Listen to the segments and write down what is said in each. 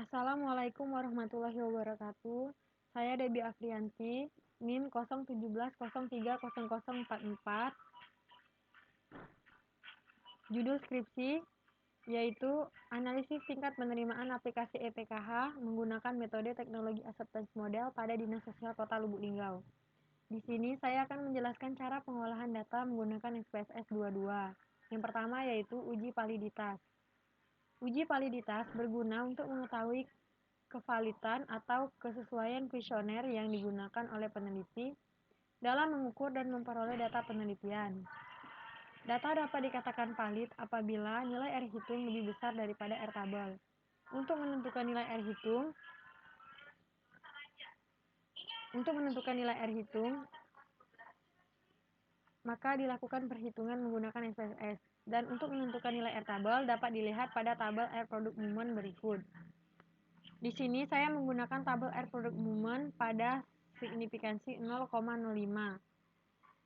Assalamualaikum warahmatullahi wabarakatuh. Saya Debbie Afrianti, NIM 0170300044. Judul skripsi yaitu Analisis Tingkat Penerimaan Aplikasi EPKH menggunakan metode teknologi acceptance model pada Dinas Sosial Kota Lubuk Linggau. Di sini saya akan menjelaskan cara pengolahan data menggunakan SPSS 22. Yang pertama yaitu uji validitas. Uji validitas berguna untuk mengetahui kevalidan atau kesesuaian kuesioner yang digunakan oleh peneliti dalam mengukur dan memperoleh data penelitian. Data dapat dikatakan valid apabila nilai R hitung lebih besar daripada R tabel. Untuk menentukan nilai R hitung, maka dilakukan perhitungan menggunakan SPSS. Dan untuk menentukan nilai R tabel dapat dilihat pada tabel R product movement berikut. Di sini saya menggunakan tabel R product movement pada signifikansi 0,05.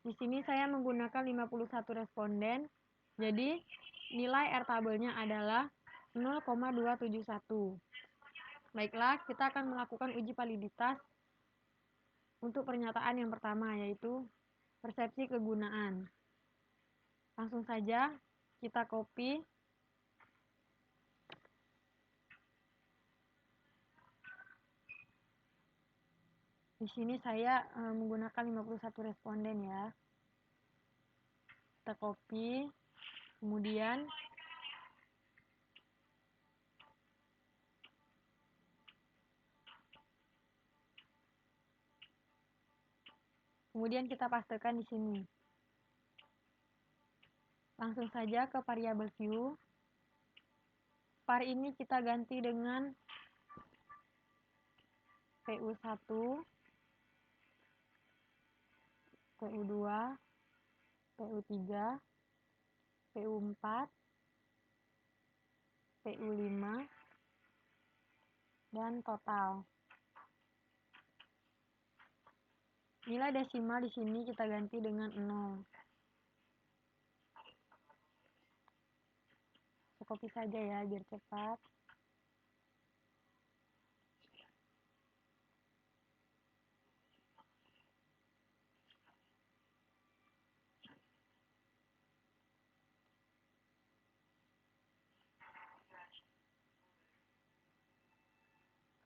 Di sini saya menggunakan 51 responden. Jadi nilai R tabelnya adalah 0,271. Baiklah, kita akan melakukan uji validitas untuk pernyataan yang pertama, yaitu persepsi kegunaan. Langsung saja kita copy. Di sini saya menggunakan 51 responden ya. Kita copy. Kemudian kita pastekan di sini. Langsung saja ke variabel view. Var ini kita ganti dengan PU1, PU2, PU3, PU4, PU5, dan total. Nilai desimal di sini kita ganti dengan 0. Copy saja ya biar cepat.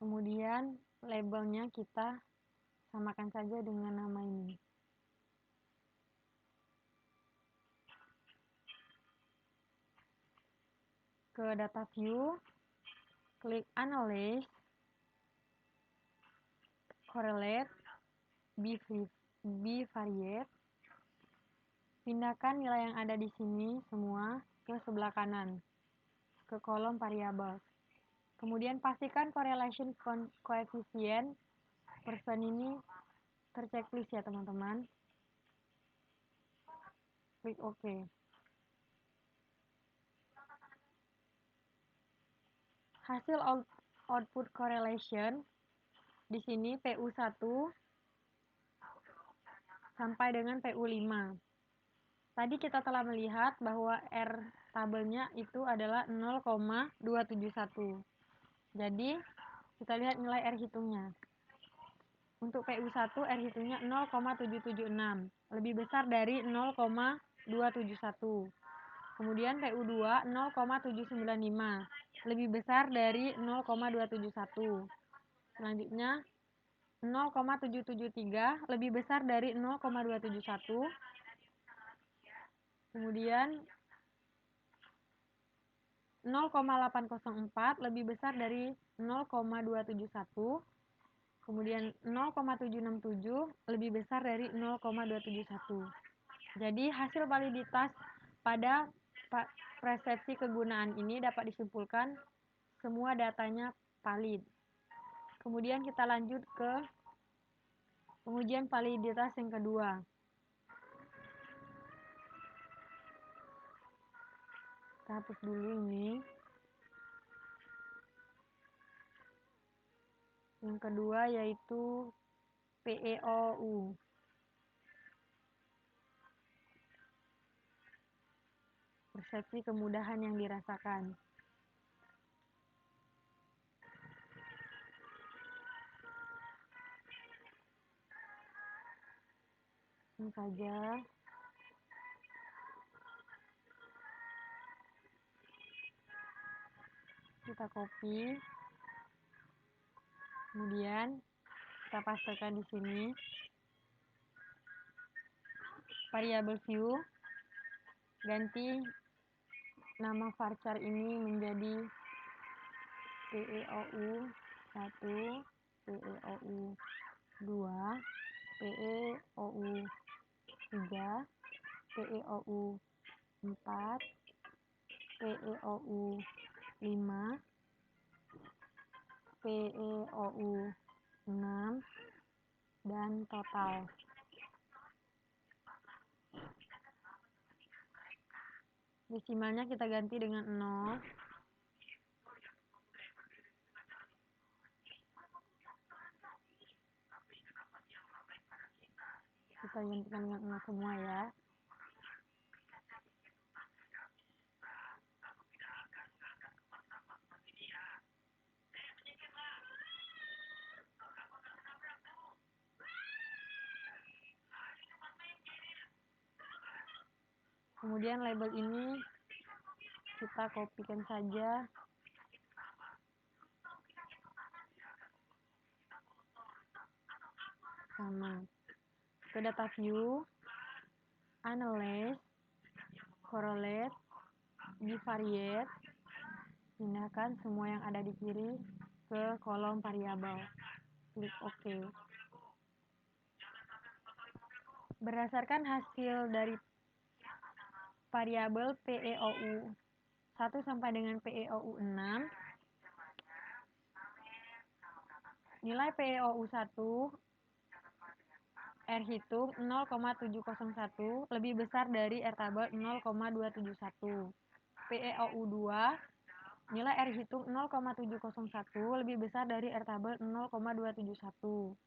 Kemudian labelnya kita samakan saja dengan nama ini. Ke data view, klik analyze, correlate, bivariate. Pindahkan nilai yang ada di sini semua ke sebelah kanan, ke kolom variabel. Kemudian pastikan correlation coefficient persen ini terchecklist ya teman-teman. Klik OK. Hasil output correlation di sini PU1 sampai dengan PU5. Tadi kita telah melihat bahwa R tabelnya itu adalah 0,271. Jadi kita lihat nilai R hitungnya. Untuk PU1 R hitungnya 0,776, lebih besar dari 0,271. Kemudian PU2 0,795, lebih besar dari 0,271. Selanjutnya 0,773, lebih besar dari 0,271. Kemudian 0,804, lebih besar dari 0,271. Kemudian 0,767, lebih besar dari 0,271. Jadi hasil validitas pada persepsi kegunaan ini dapat disimpulkan semua datanya valid. Kemudian kita lanjut ke pengujian validitas yang kedua. Kita hapus dulu ini. Yang kedua yaitu PEOU. Persepsi kemudahan yang dirasakan. Ini saja. Kita copy. Kemudian kita pastekan di sini. Variabel view, ganti nama varchar ini menjadi PEOU 1, PEOU 2, PEOU 3, PEOU 4, PEOU 5, PEOU 6, dan total. Desimalnya kita ganti dengan 0. Kita gantikan dengan 0 semua ya. Kemudian label ini kita kopikan saja sama ke data view, analyze, correlate, bivariate, pindahkan semua yang ada di kiri ke kolom variabel. Klik OK. Berdasarkan hasil dari variabel PEOU 1 sampai dengan PEOU 6, nilai PEOU 1 R hitung 0,701 lebih besar dari R tabel 0,271. PEOU 2, nilai R hitung 0,701 lebih besar dari R tabel 0,271.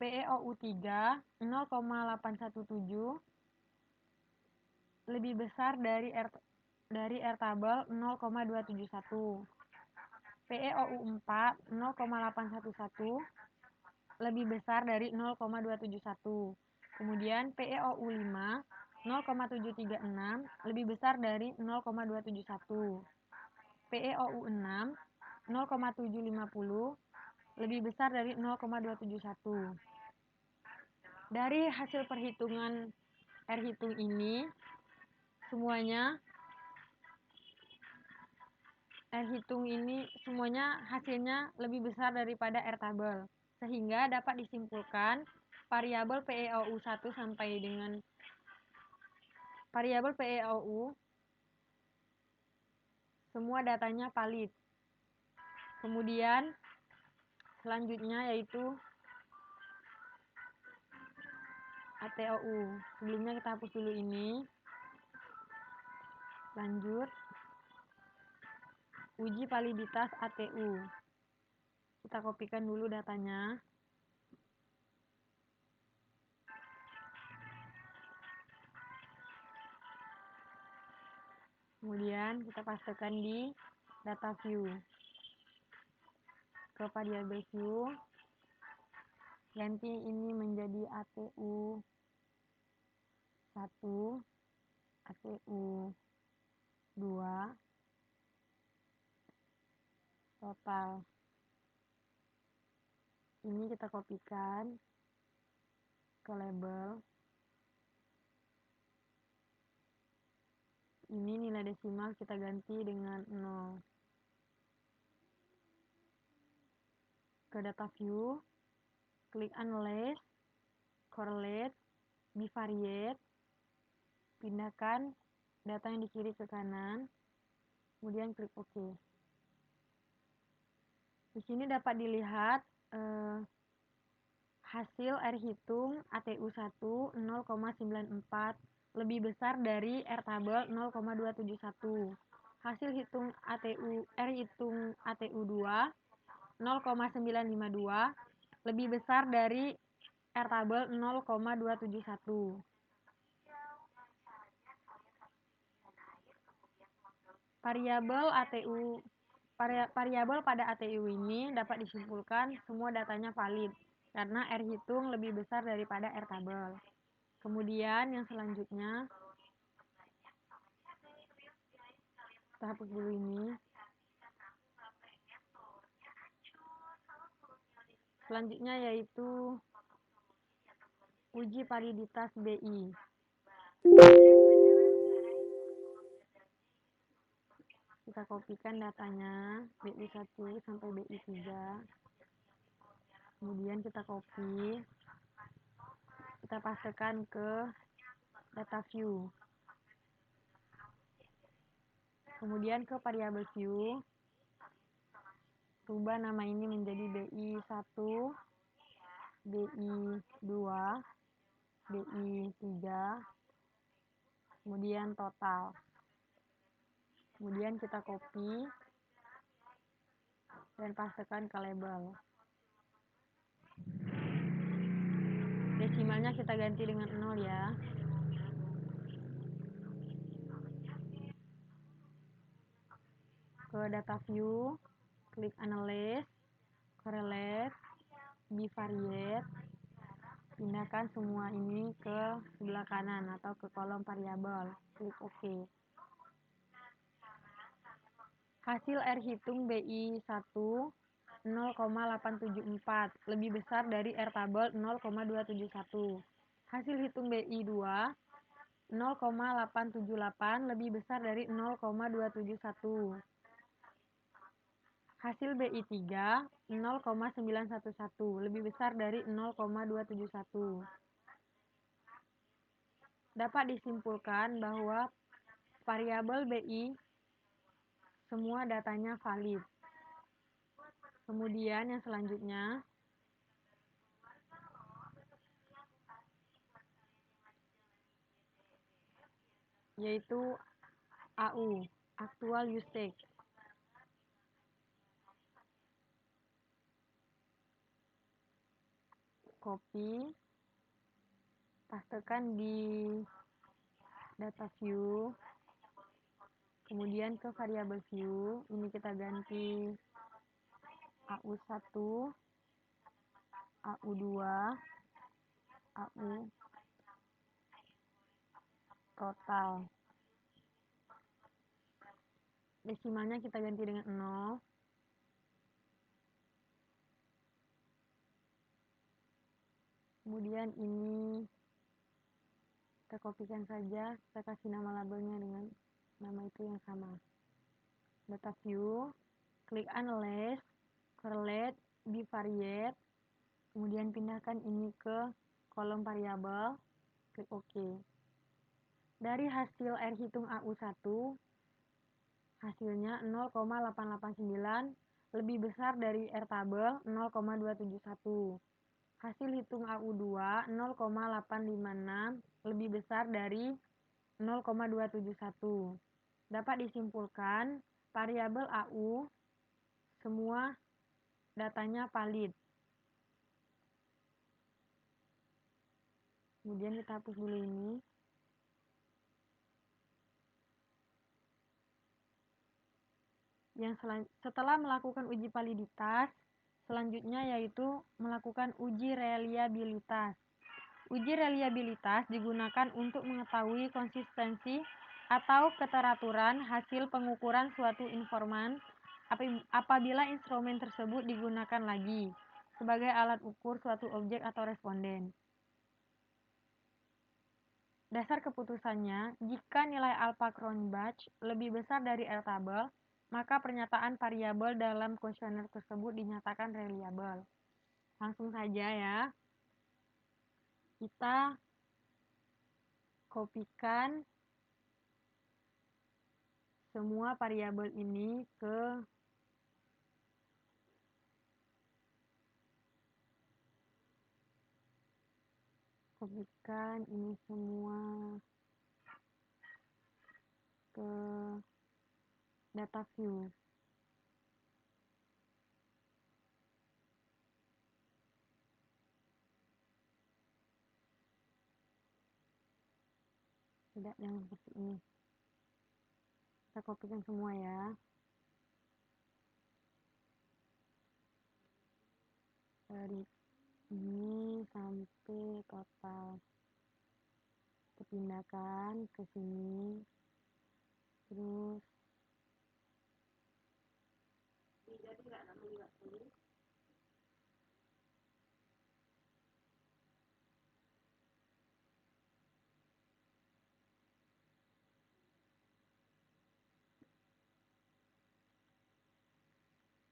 PEOU 3, 0,817 lebih besar dari R tabel 0,271. PEOU 4, 0,811 lebih besar dari 0,271. Kemudian PEOU 5, 0,736 lebih besar dari 0,271. PEOU 6, 0,750 lebih besar dari 0,271. Dari hasil perhitungan R hitung ini, semuanya hasilnya lebih besar daripada R tabel, sehingga dapat disimpulkan variabel PEOU 1 sampai dengan variabel PEOU semua datanya valid. Kemudian selanjutnya yaitu ATOU. Sebelumnya kita hapus dulu ini. Lanjut, uji validitas ATU. Kita kopikan dulu datanya. Kemudian kita pastekan di data view. Ke variabel view, ganti ini menjadi ATU 1, ATU 2, total. Ini kita kopikan ke label. Ini nilai desimal kita ganti dengan 0. Ke data view, klik analyze, correlate, bivariate, pindahkan data yang di kiri ke kanan, kemudian klik OK. Di sini dapat dilihat hasil R hitung ATU 1 0,94 lebih besar dari R tabel 0,271. Hasil hitung R hitung ATU 2 0,952 lebih besar dari R tabel 0,271. Variabel pada ATU ini dapat disimpulkan semua datanya valid. karena R hitung lebih besar daripada R tabel. Kemudian yang selanjutnya, kita hapus dulu ini. Selanjutnya yaitu uji validitas BI. Kita kopikan datanya BI1 sampai BI3. Kemudian kita copy, kita pastekan ke data view. Kemudian ke variabel view, rubah nama ini menjadi BI1, BI2, BI3, kemudian total. Kemudian kita copy dan pastekan ke label. Desimalnya kita ganti dengan 0 ya. Ke data view, klik analyze, correlate, bivariate, pindahkan semua ini ke sebelah kanan atau ke kolom variabel, klik OK. Hasil R hitung BI1 0,874 lebih besar dari R tabel 0,271. Hasil hitung BI2 0,878 lebih besar dari 0,271. Hasil BI3 0,911 lebih besar dari 0,271. Dapat disimpulkan bahwa variabel BI semua datanya valid. Kemudian yang selanjutnya, yaitu AU, actual usage. Copy, pastekan di data view, kemudian ke variabel view, ini kita ganti AU1, AU2, AU total. Desimalnya kita ganti dengan 0. Kemudian ini kita kopikan saja, kita kasih nama labelnya dengan nama itu yang sama. Data view, klik analyze, correlate, bivariate, kemudian pindahkan ini ke kolom variabel, klik OK. Dari hasil R hitung AU1, hasilnya 0,889 lebih besar dari R tabel 0,271. Hasil hitung AU2 0,856 lebih besar dari 0,271. Dapat disimpulkan variabel AU semua datanya valid. Kemudian kita hapus dulu ini. Setelah melakukan uji validitas, selanjutnya yaitu melakukan uji reliabilitas. Uji reliabilitas digunakan untuk mengetahui konsistensi atau keteraturan hasil pengukuran suatu informan apabila instrumen tersebut digunakan lagi sebagai alat ukur suatu objek atau responden. Dasar keputusannya, jika nilai alpha Cronbach lebih besar dari R tabel, maka pernyataan variabel dalam kuesioner tersebut dinyatakan reliable. Langsung saja ya. Kita kopikan semua variabel ini ke ini semua ke data view. Tidak yang seperti ini. Kita kopikan semua ya. Dari Ini sampai total. Kita pindahkan ke sini. Terus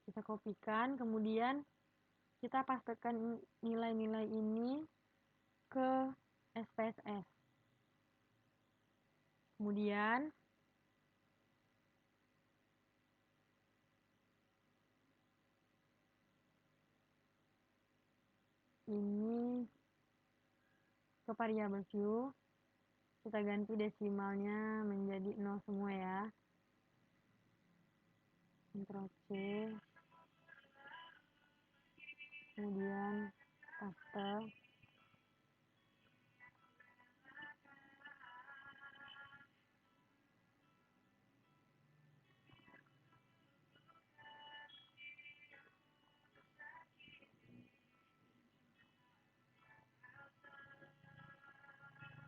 kita kopikan, kemudian kita pastekan nilai-nilai ini ke SPSS. Kemudian ini ke variabel Q, kita ganti desimalnya menjadi 0 semua ya. Ctrl C, kemudian paste.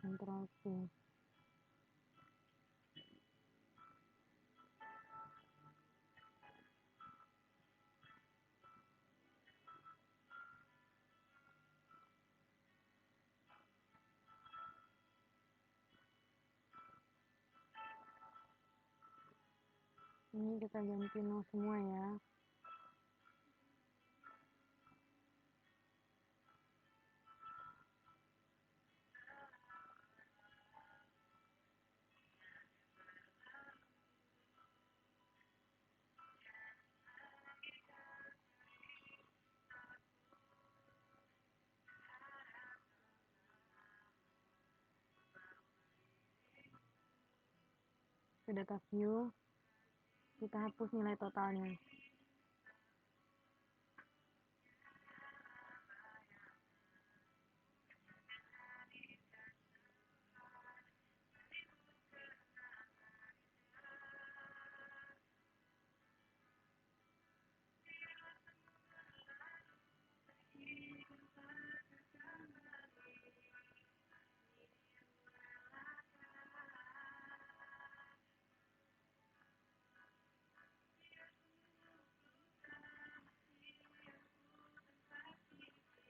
Ctrl C. Ini kita ganti 0 semua ya. Ke data view, kita hapus nilai totalnya.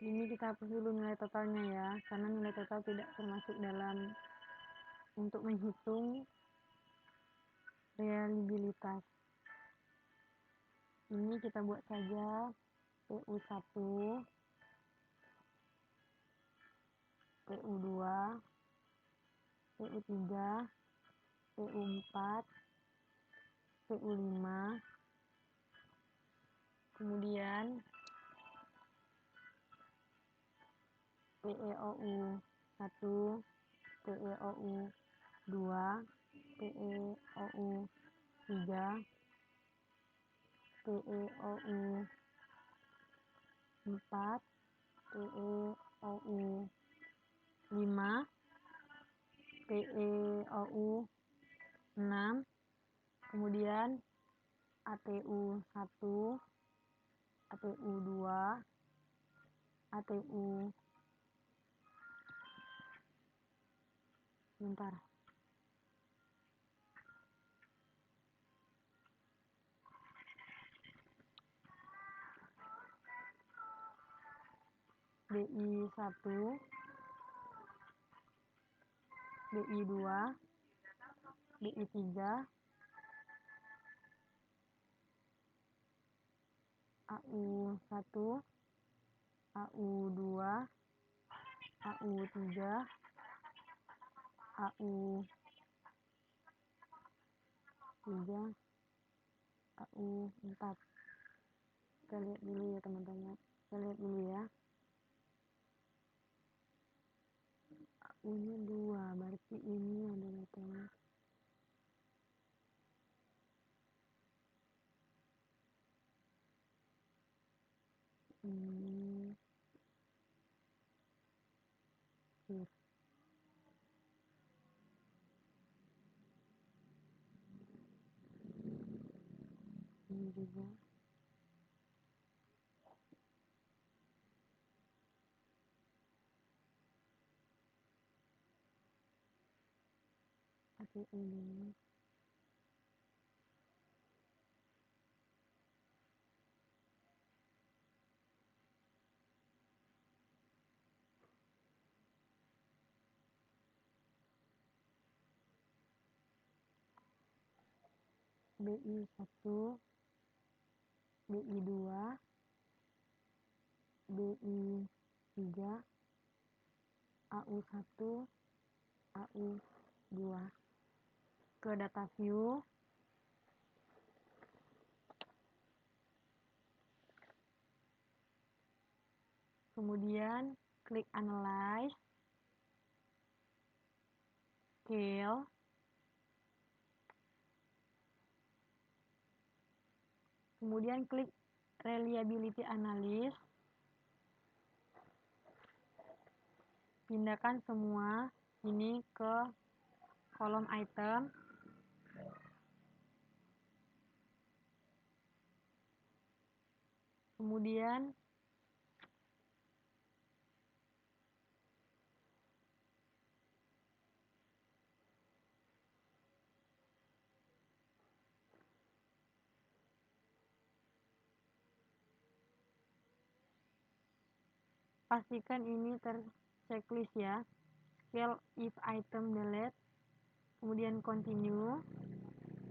Ini kita hapus dulu nilai totalnya ya, karena nilai total tidak termasuk dalam untuk menghitung reliabilitas. Ini kita buat saja PU1, PU2, PU3, PU4, PU5, kemudian PeOU1, PeOU2, PeOU3, PeOU4, PeOU5, PeOU6, kemudian ATU1, ATU2, ATU bentar. DI1, DI2, DI3, AU1, AU2, AU3, AU3, AU4. Kita lihat dulu ya teman-teman. Kita lihat dulu ya. AU-nya 2, berarti ini adalah kelas ini. Ini juga ini. BI1, BI2, BI3, AU1, AU2. Ke data view, kemudian klik analyze, scale, kemudian klik reliability analysis, pindahkan semua ini ke kolom item, kemudian pastikan ini terchecklist ya, scale if item delete, kemudian continue,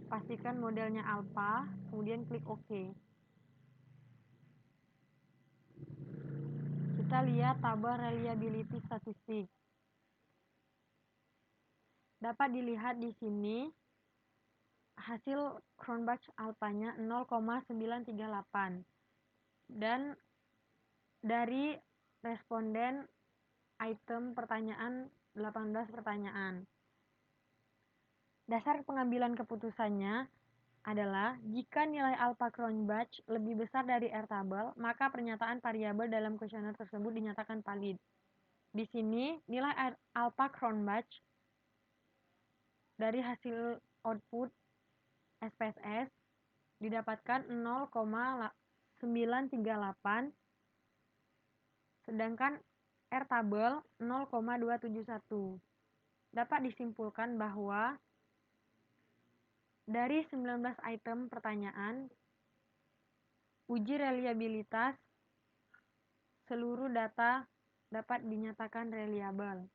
pastikan modelnya alpha, kemudian klik OK. Kita lihat tabel reliability statistik. Dapat dilihat di sini hasil Cronbach alpha-nya 0,938 dan dari responden item pertanyaan 18 pertanyaan. Dasar pengambilan keputusannya adalah jika nilai alpha Cronbach lebih besar dari Airtable, maka pernyataan variabel dalam kuesioner tersebut dinyatakan valid. Di sini nilai alpha Cronbach dari hasil output SPSS didapatkan 0,938, sedangkan Airtable 0,271. Dapat disimpulkan bahwa dari 19 item pertanyaan, uji reliabilitas seluruh data dapat dinyatakan reliabel.